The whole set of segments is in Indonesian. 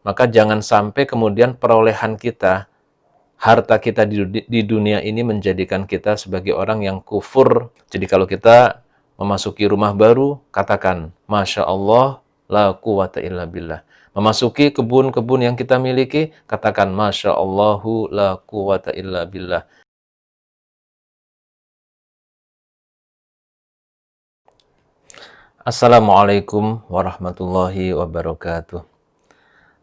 Maka jangan sampai kemudian perolehan kita, harta kita di dunia ini menjadikan kita sebagai orang yang kufur. Jadi kalau kita memasuki rumah baru, katakan, Masya Allah, la quwata illa billah. Memasuki kebun-kebun yang kita miliki, katakan, Masya Allahu, la quwata illa billah. Assalamualaikum warahmatullahi wabarakatuh.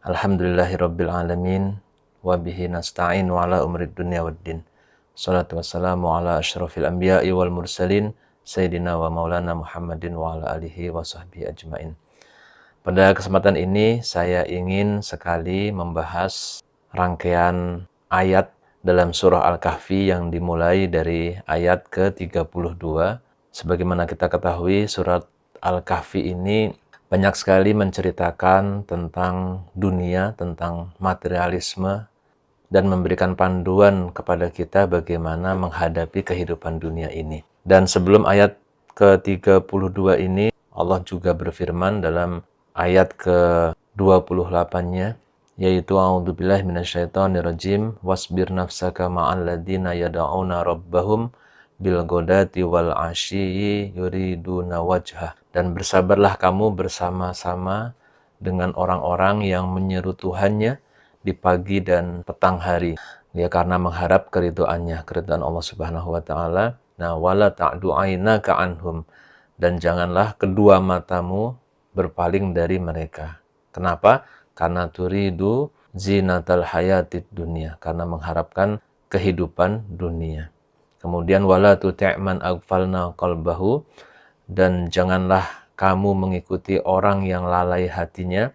Alhamdulillahirabbil alamin wa bihi nasta'in wa ala umrid dunya waddin. Shalatu wassalamu ala asyrafil anbiya'i wal mursalin sayyidina wa maulana Muhammadin wa ala alihi wa sahbihi ajmain. Pada kesempatan ini saya ingin sekali membahas rangkaian ayat dalam surah Al-Kahfi yang dimulai dari ayat ke-32. Sebagaimana kita ketahui, surat Al-Kahfi ini banyak sekali menceritakan tentang dunia, tentang materialisme, dan memberikan panduan kepada kita bagaimana menghadapi kehidupan dunia ini. Dan sebelum ayat ke-32 ini, Allah juga berfirman dalam ayat ke-28-nya, yaitu a'udzubillahi minasyaitonirrajim wasbir nafsaka ma'al ladzina yad'una rabbahum bil ghadati wal 'ashyi yuriduna wajhah. Dan bersabarlah kamu bersama-sama dengan orang-orang yang menyeru Tuhannya di pagi dan petang hari, ya, karena mengharap keridhaannya, keridhaan Allah Subhanahu wa taala. Nah, wala ta'du 'ainaka anhum, dan janganlah kedua matamu berpaling dari mereka. Kenapa? Karena turidu zinatal hayatid dunia, karena mengharapkan kehidupan dunia. Kemudian wala tuti' man aghfalna qalbahu, dan janganlah kamu mengikuti orang yang lalai hatinya,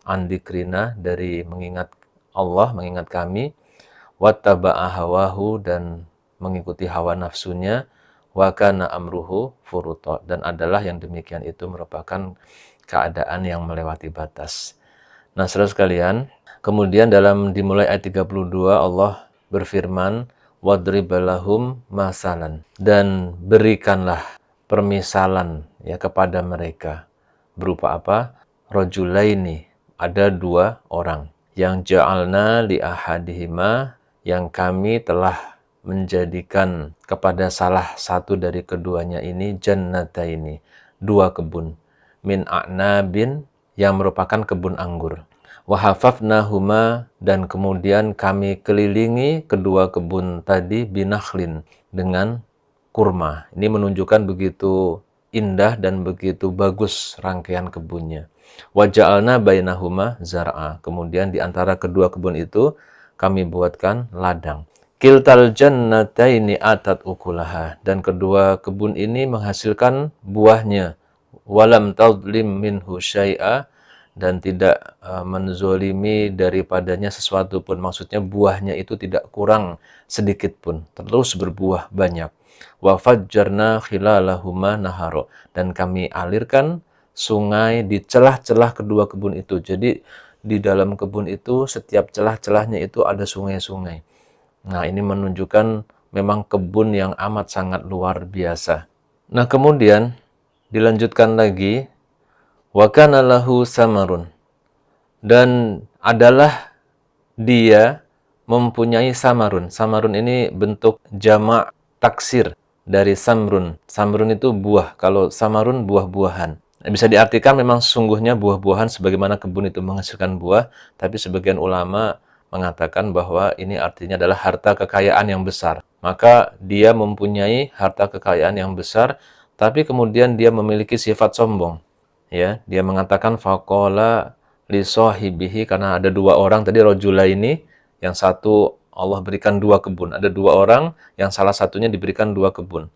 an dzikrina, dari mengingat Allah, mengingat kami, wattaba'a hawahu, dan mengikuti hawa nafsunya, wa kana amruhu furuta, dan adalah yang demikian itu merupakan keadaan yang melewati batas. Nah, saudara sekalian, kemudian dalam dimulai ayat 32 Allah berfirman, wadrib lahum masalan, dan berikanlah permisalan, ya, kepada mereka. Berupa apa? Rajulaini, ada dua orang, yang ja'alna li ahadihima, yang kami telah menjadikan kepada salah satu dari keduanya ini jannataini, dua kebun, min a'nabin, yang merupakan kebun anggur. Wahafafnahuma, dan kemudian kami kelilingi kedua kebun tadi binakhlin, dengan kurma. Ini menunjukkan begitu indah dan begitu bagus rangkaian kebunnya. Waja'alna bainahuma zar'a, kemudian di antara kedua kebun itu kami buatkan ladang. Kiltal jannataini atat ukulaha, dan kedua kebun ini menghasilkan buahnya. Walam tadlim minhu syai'a, dan tidak menzolimi daripadanya sesuatu pun. Maksudnya buahnya itu tidak kurang sedikit pun, terus berbuah banyak. Wa fajjarna khilalahuma naharo, dan kami alirkan sungai di celah-celah kedua kebun itu. Jadi di dalam kebun itu setiap celah-celahnya itu ada sungai-sungai. Nah, ini menunjukkan memang kebun yang amat sangat luar biasa. Nah, kemudian dilanjutkan lagi, wa kana lahu samarun, dan adalah dia mempunyai samarun. Samarun ini bentuk jamak taksir dari samrun. Samrun itu buah, kalau samarun buah-buahan. Bisa diartikan memang sesungguhnya buah-buahan sebagaimana kebun itu menghasilkan buah, tapi sebagian ulama mengatakan bahwa ini artinya adalah harta kekayaan yang besar. Maka dia mempunyai harta kekayaan yang besar, tapi kemudian dia memiliki sifat sombong. Ya, dia mengatakan faqala li sahibihi, karena ada dua orang tadi, rajula ini, yang satu Allah berikan dua kebun. Ada dua orang yang salah satunya diberikan dua kebun.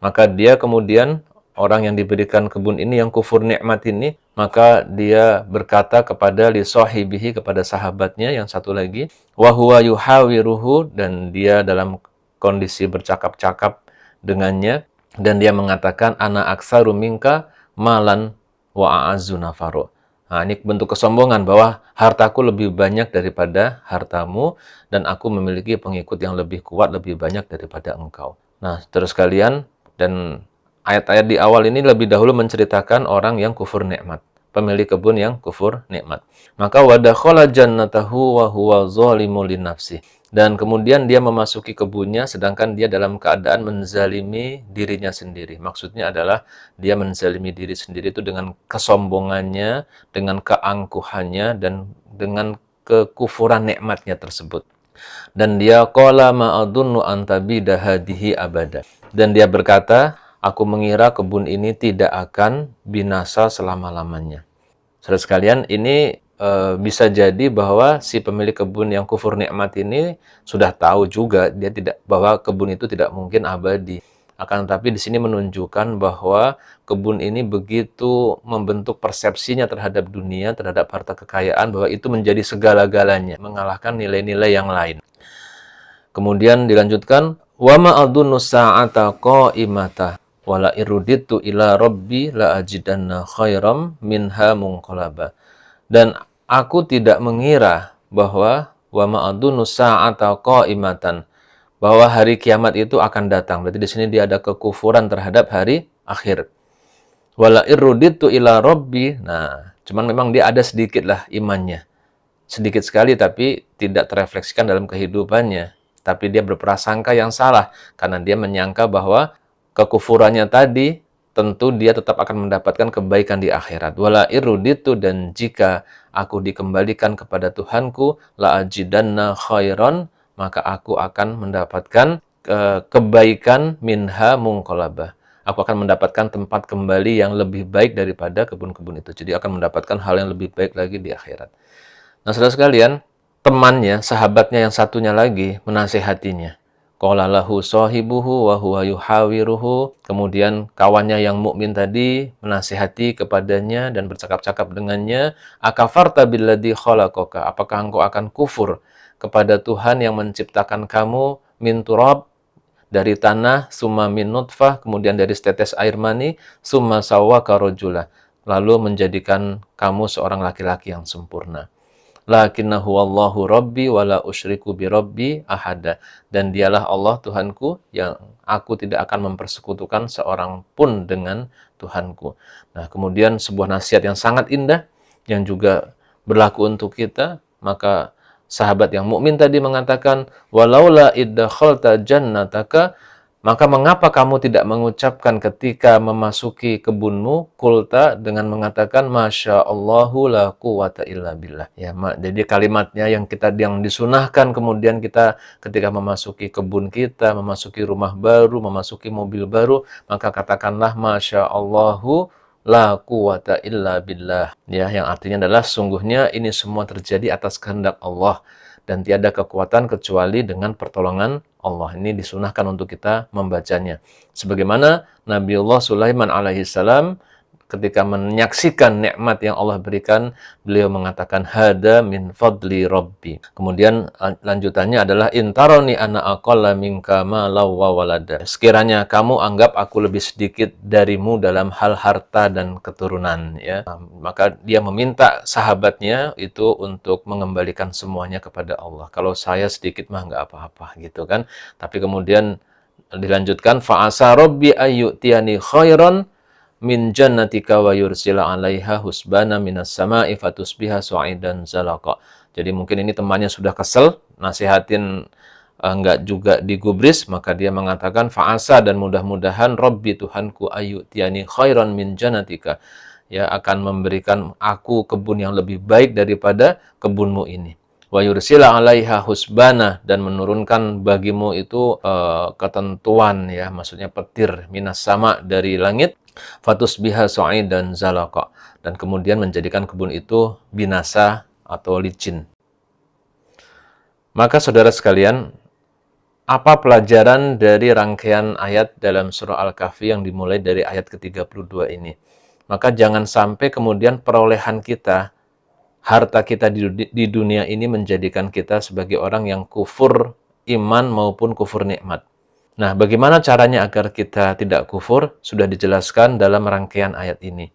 Maka dia kemudian, orang yang diberikan kebun ini, yang kufur nikmat ini, maka dia berkata kepada li sahibihi, kepada sahabatnya yang satu lagi, wa huwa yuhawiruhu, dan dia dalam kondisi bercakap-cakap dengannya, dan dia mengatakan ana aksaru minka malan wa a'azzu nafaro. Nah, ini bentuk kesombongan bahwa hartaku lebih banyak daripada hartamu, dan aku memiliki pengikut yang lebih kuat, lebih banyak daripada engkau. Nah, terus kalian, dan ayat-ayat di awal ini lebih dahulu menceritakan orang yang kufur nikmat. pemilik kebun yang kufur nikmat. Maka wadakhala jannatahu wa huwa zalimun li nafsi. Dan kemudian dia memasuki kebunnya sedangkan dia dalam keadaan menzalimi dirinya sendiri. Maksudnya adalah dia menzalimi diri sendiri itu dengan kesombongannya, dengan keangkuhannya, dan dengan kekufuran nikmatnya tersebut. Dan dia qala ma'adunnu an tabida hadihi abada. Dan dia berkata, aku mengira kebun ini tidak akan binasa selama-lamanya. Saudara sekalian, ini bisa jadi bahwa si pemilik kebun yang kufur nikmat ini sudah tahu juga bahwa kebun itu tidak mungkin abadi. Akan tetapi di sini menunjukkan bahwa kebun ini begitu membentuk persepsinya terhadap dunia, terhadap harta kekayaan, bahwa itu menjadi segala-galanya, mengalahkan nilai-nilai yang lain. Kemudian dilanjutkan, wa ma adunnu sa'ata qa'imata wala iruditu ila rabbi la ajidanna khairam minha munqalaba. Dan aku tidak mengira bahwa wa ma adunnu sa'ata qa'imatan, bahwa hari kiamat itu akan datang. Berarti di sini dia ada kekufuran terhadap hari akhir. Wala iruditu ila rabbi. Nah, cuman memang dia ada sedikitlah imannya. Sedikit sekali tapi tidak terefleksikan dalam kehidupannya. Tapi dia berprasangka yang salah karena dia menyangka bahwa kekufurannya tadi tentu dia tetap akan mendapatkan kebaikan di akhirat. Wala iruditu, dan jika aku dikembalikan kepada Tuhanku, la ajidanna khairan, maka aku akan mendapatkan kebaikan minha munqalabah. Aku akan mendapatkan tempat kembali yang lebih baik daripada kebun-kebun itu. Jadi akan mendapatkan hal yang lebih baik lagi di akhirat. Nah, saudara sekalian, temannya, sahabatnya yang satunya lagi menasihatinya. Qala lahu sahibuhu wa huwa yuhawiruhu. Kemudian kawannya yang mukmin tadi menasihati kepadanya dan bercakap-cakap dengannya, akafarta billadzi khalaqaka. Apakah engkau akan kufur kepada Tuhan yang menciptakan kamu min turab, dari tanah, summa min nutfah, kemudian dari setetes air mani, summa sawwaka rajula, lalu menjadikan kamu seorang laki-laki yang sempurna. Lakinnahu wallahu rabbi wala usyriku bi rabbi ahada. Dan dialah Allah Tuhanku yang aku tidak akan mempersekutukan seorang pun dengan Tuhanku. Nah, kemudian sebuah nasihat yang sangat indah yang juga berlaku untuk kita. Maka sahabat yang mukmin tadi mengatakan, walaula iddakhalta jannataka, maka mengapa kamu tidak mengucapkan ketika memasuki kebunmu, kulta, dengan mengatakan Masya Allahu la quwata illa billah. Ya, jadi kalimatnya yang disunahkan kemudian kita ketika memasuki kebun kita, memasuki rumah baru, memasuki mobil baru, maka katakanlah Masya Allahu la quwata illa billah. Ya, yang artinya adalah sungguhnya ini semua terjadi atas kehendak Allah dan tiada kekuatan kecuali dengan pertolongan Allah. Ini disunahkan untuk kita membacanya. Sebagaimana Nabiullah Sulaiman alaihissalam ketika menyaksikan nikmat yang Allah berikan, beliau mengatakan hada min fadli rabbi. Kemudian lanjutannya adalah intaroni ana aqalla minka malau wa walada. Sekiranya kamu anggap aku lebih sedikit darimu dalam hal harta dan keturunan, ya. Maka dia meminta sahabatnya itu untuk mengembalikan semuanya kepada Allah. Kalau saya sedikit mah nggak apa-apa gitu kan. Tapi kemudian dilanjutkan fa'asa rabbi ayyutiyani khairan min jannatika wa yursila 'alaiha husbana minas sama'i fatusbiha su'idan zalaqa. Jadi mungkin ini temannya sudah kesel, nasihatin enggak juga digubris, maka dia mengatakan fa'asa, dan mudah-mudahan Rabbi Tuhanku ayyutiyani khairan min jannatika, ya, akan memberikan aku kebun yang lebih baik daripada kebunmu ini. Wa yursila 'alaiha husbana, dan menurunkan bagimu itu ketentuan, ya, maksudnya petir minas sama, dari langit, fatusbiha su'idan zalaqa, dan kemudian menjadikan kebun itu binasa atau licin. Maka saudara sekalian, apa pelajaran dari rangkaian ayat dalam surah Al-Kahfi yang dimulai dari ayat ke-32 ini? Maka jangan sampai kemudian perolehan kita, harta kita di dunia ini menjadikan kita sebagai orang yang kufur iman maupun kufur nikmat. Nah, bagaimana caranya agar kita tidak kufur? Sudah dijelaskan dalam rangkaian ayat ini.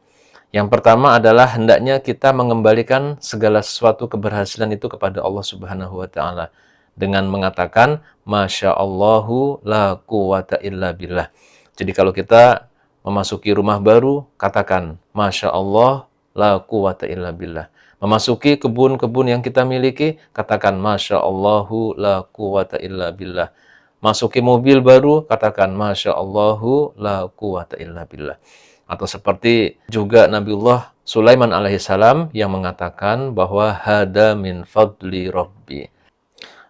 Yang pertama adalah hendaknya kita mengembalikan segala sesuatu keberhasilan itu kepada Allah Subhanahu wa taala dengan mengatakan Masya Allahu la quwata illa billah. Jadi kalau kita memasuki rumah baru, katakan Masya Allah la quwata illa billah. Memasuki kebun-kebun yang kita miliki, katakan Masya Allahu la quwata illa billah. Masuki mobil baru, katakan Masya Allahu la quwata illa billah. Atau seperti juga Nabiullah Sulaiman alaihissalam yang mengatakan bahwa hada min fadli Rabbi.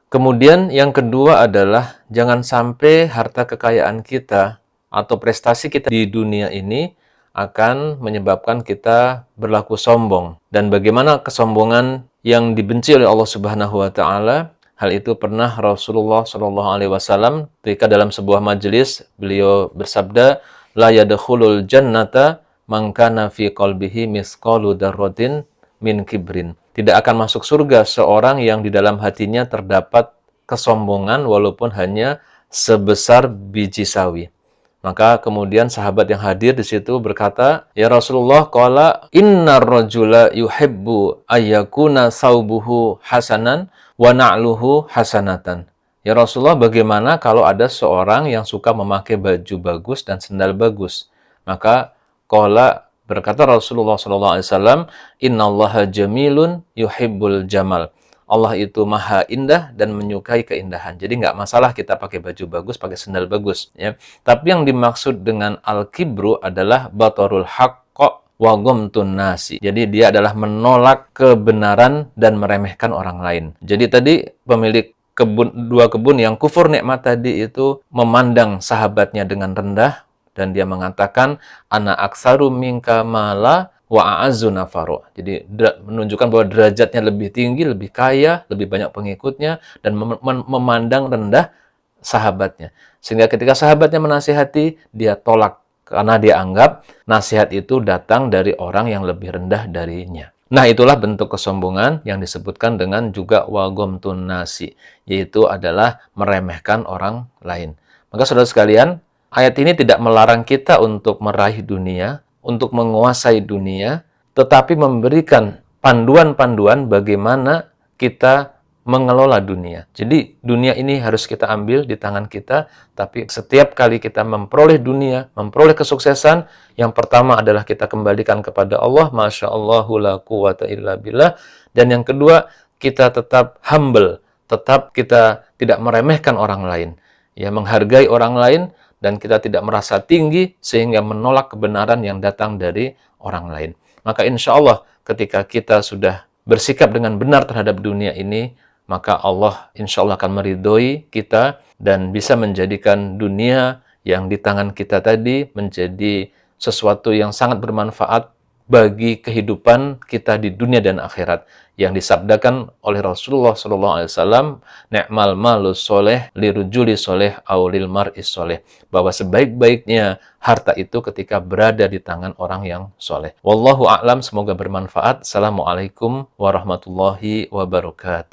Kemudian yang kedua adalah jangan sampai harta kekayaan kita atau prestasi kita di dunia ini akan menyebabkan kita berlaku sombong. Dan bagaimana kesombongan yang dibenci oleh Allah Subhanahu wa taala? Hal itu pernah Rasulullah Shallallahu alaihi wasallam ketika dalam sebuah majelis beliau bersabda, la yadkhulul jannata man kana fi qalbihi misqalu dzarratin min kibrin. Tidak akan masuk surga seorang yang di dalam hatinya terdapat kesombongan walaupun hanya sebesar biji sawi. Maka kemudian sahabat yang hadir di situ berkata, "Ya Rasulullah, qala innar rajula yuhibbu ayyakuna saubuhu hasanan wa na'luhu hasanatan." Ya Rasulullah, bagaimana kalau ada seorang yang suka memakai baju bagus dan sendal bagus? Maka qala berkata Rasulullah SAW, innallaha jamilun yuhibbul jamal. Allah itu maha indah dan menyukai keindahan. Jadi nggak masalah kita pakai baju bagus, pakai sendal bagus. Ya. Tapi yang dimaksud dengan al-kibru adalah batarul haqqa wa ghamtun nasi. Jadi dia adalah menolak kebenaran dan meremehkan orang lain. Jadi tadi pemilik dua kebun yang kufur nikmat tadi itu memandang sahabatnya dengan rendah, dan dia mengatakan ana aksaru minka mala wa a'azzu nafaru. Jadi menunjukkan bahwa derajatnya lebih tinggi, lebih kaya, lebih banyak pengikutnya, dan memandang rendah sahabatnya. Sehingga ketika sahabatnya menasihati, dia tolak karena dia anggap nasihat itu datang dari orang yang lebih rendah darinya. Nah, itulah bentuk kesombongan yang disebutkan dengan juga wagomtun nasi, yaitu adalah meremehkan orang lain. Maka saudara sekalian, ayat ini tidak melarang kita untuk meraih dunia, untuk menguasai dunia, tetapi memberikan panduan-panduan bagaimana kita mengelola dunia. Jadi dunia ini harus kita ambil di tangan kita, tapi setiap kali kita memperoleh dunia, memperoleh kesuksesan, yang pertama adalah kita kembalikan kepada Allah, Masya Allahu la quwata illa billah, dan yang kedua, kita tetap humble, tetap kita tidak meremehkan orang lain, ya, menghargai orang lain, dan kita tidak merasa tinggi sehingga menolak kebenaran yang datang dari orang lain. Maka insya Allah ketika kita sudah bersikap dengan benar terhadap dunia ini, maka Allah insya Allah akan meridhoi kita dan bisa menjadikan dunia yang di tangan kita tadi menjadi sesuatu yang sangat bermanfaat bagi kehidupan kita di dunia dan akhirat, yang disabdakan oleh Rasulullah SAW, ni'mal malus soleh lirujuli soleh aulil mar'is soleh, bahwa sebaik-baiknya harta itu ketika berada di tangan orang yang soleh. Wallahu a'lam, semoga bermanfaat. Assalamualaikum warahmatullahi wabarakatuh.